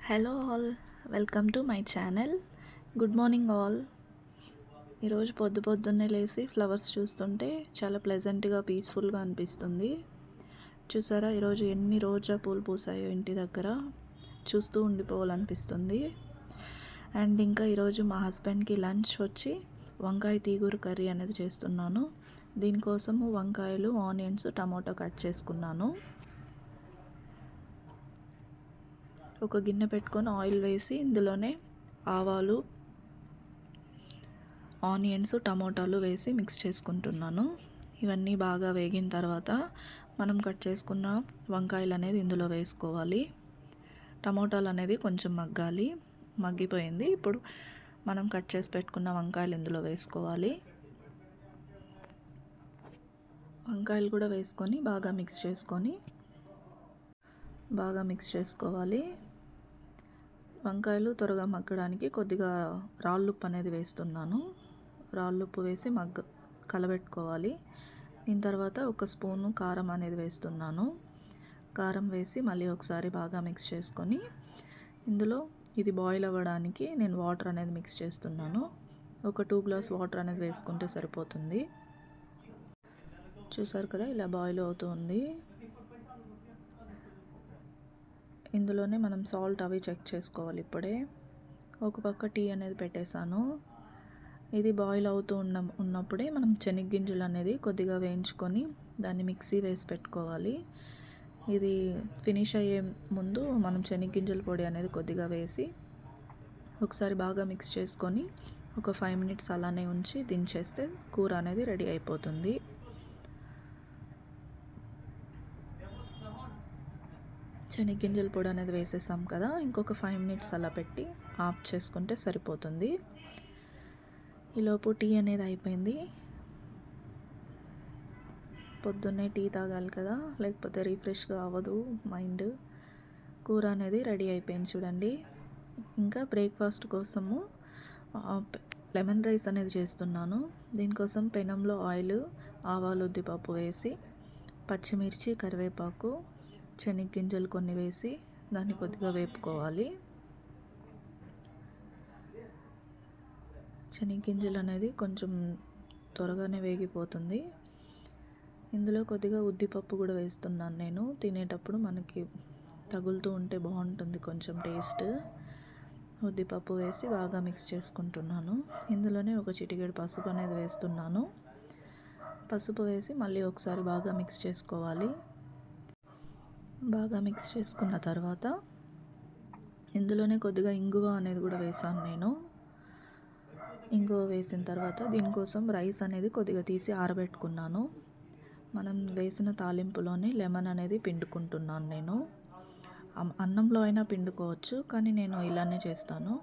Hello all, welcome to my channel. Good morning all. ఈరోజు పొద్దున్నే లేచి ఫ్లవర్స్ చూస్తుంటే చాలా ప్లెజెంట్గా పీస్ఫుల్గా అనిపిస్తుంది. చూసారా ఈరోజు ఎన్ని రోజా పూలు పూసాయో ఇంటి దగ్గర, చూస్తూ ఉండిపోవాలనిపిస్తుంది. అండ్ ఇంకా ఈరోజు మా హస్బెండ్కి లంచ్ వచ్చి వంకాయ తీగూర కర్రీ అనేది చేస్తున్నాను. దీనికోసము వంకాయలు, ఆనియన్స్, టమాటో కట్ చేసుకున్నాను. ఒక గిన్నె పెట్టుకొని ఆయిల్ వేసి ఇందులోనే ఆవాలు, ఆనియన్స్, టమోటాలు వేసి మిక్స్ చేసుకుంటున్నాను. ఇవన్నీ బాగా వేగిన తర్వాత మనం కట్ చేసుకున్న వంకాయలు అనేది ఇందులో వేసుకోవాలి. టమోటాలు అనేది కొంచెం మగ్గాలి. మగ్గిపోయింది. ఇప్పుడు మనం కట్ చేసి పెట్టుకున్న వంకాయలు ఇందులో వేసుకోవాలి. వంకాయలు కూడా వేసుకొని బాగా మిక్స్ చేసుకోవాలి. వంకాయలు త్వరగా మగ్గడానికి కొద్దిగా రాళ్ళుప్పు అనేది వేస్తున్నాను. రాళ్ళుప్పు వేసి కలబెట్టుకోవాలి. దీని తర్వాత ఒక స్పూను కారం అనేది వేస్తున్నాను. కారం వేసి మళ్ళీ ఒకసారి బాగా మిక్స్ చేసుకొని ఇందులో ఇది బాయిల్ అవ్వడానికి నేను వాటర్ అనేది మిక్స్ చేస్తున్నాను. ఒక 2 గ్లాస్ వాటర్ అనేది వేసుకుంటే సరిపోతుంది. చూసారు కదా, ఇలా బాయిల్ అవుతుంది. ఇందులోనే మనం సాల్ట్ అవి చెక్ చేసుకోవాలి. ఇప్పుడే ఒక పక్క టీ అనేది పెట్టేశాను. ఇది బాయిల్ అవుతూ ఉన్నప్పుడే మనం శనగగింజలు అనేది కొద్దిగా వేయించుకొని దాన్ని మిక్సీ వేసి పెట్టుకోవాలి. ఇది ఫినిష్ అయ్యే ముందు మనం శనగగింజల పొడి అనేది కొద్దిగా వేసి ఒకసారి బాగా మిక్స్ చేసుకొని ఒక 5 మినిట్స్ అలానే ఉంచి దించేస్తే కూర అనేది రెడీ అయిపోతుంది. శనగగింజల పొడి అనేది వేసేసాం కదా, ఇంకొక 5 మినిట్స్ అలా పెట్టి ఆఫ్ చేసుకుంటే సరిపోతుంది. ఈలోపు టీ అనేది అయిపోయింది. పొద్దున్నే టీ తాగాలి కదా, లేకపోతే రిఫ్రెష్గా అవ్వదు మైండ్. కూర అనేది రెడీ అయిపోయింది చూడండి. ఇంకా బ్రేక్ఫాస్ట్ కోసము లెమన్ రైస్ అనేది చేస్తున్నాను. దీనికోసం పెనంలో ఆయిల్, ఆవాలు, ఉద్దిపప్పు వేసి పచ్చిమిర్చి, కరివేపాకు, శనగగింజలు కొన్ని వేసి దాన్ని కొద్దిగా వేపుకోవాలి. శనగగింజలు అనేది కొంచెం త్వరగానే వేగిపోతుంది. ఇందులో కొద్దిగా ఉద్దిపప్పు కూడా వేస్తున్నాను నేను. తినేటప్పుడు మనకి తగులుతూ ఉంటే బాగుంటుంది కొంచెం టేస్ట్. ఉద్దిపప్పు వేసి బాగా మిక్స్ చేసుకుంటున్నాను. ఇందులోనే ఒక చిటికెడు పసుపు అనేది వేస్తున్నాను. పసుపు వేసి మళ్ళీ ఒకసారి బాగా మిక్స్ చేసుకోవాలి. బాగా మిక్స్ చేసుకున్న తర్వాత ఇందులోనే కొద్దిగా ఇంగువ అనేది కూడా వేసాను నేను. ఇంగువ వేసిన తర్వాత దీనికోసం రైస్ అనేది కొద్దిగా తీసి ఆరబెట్టుకున్నాను. మనం వేసిన తాలింపులోనే లెమన్ అనేది పిండుకుంటున్నాను నేను. అన్నంలో అయినా పిండుకోవచ్చు, కానీ నేను ఇలానే చేస్తాను.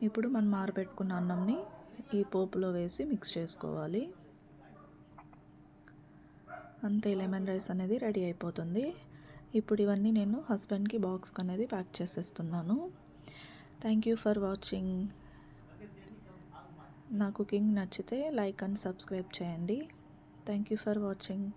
ఇప్పుడు మనం ఆరబెట్టుకున్న అన్నంని ఈ పోపులో వేసి మిక్స్ చేసుకోవాలి. అంతే, లెమన్ రైస్ అనేది రెడీ అయిపోతుంది. ఇప్పుడు ఇవన్నీ నేను హస్బెండ్కి బాక్స్కి అనేది ప్యాక్ చేసేస్తున్నాను. Thank you for watching. నా కుకింగ్ నచ్చితే లైక్ అండ్ సబ్స్క్రైబ్ చేయండి. Thank you for watching.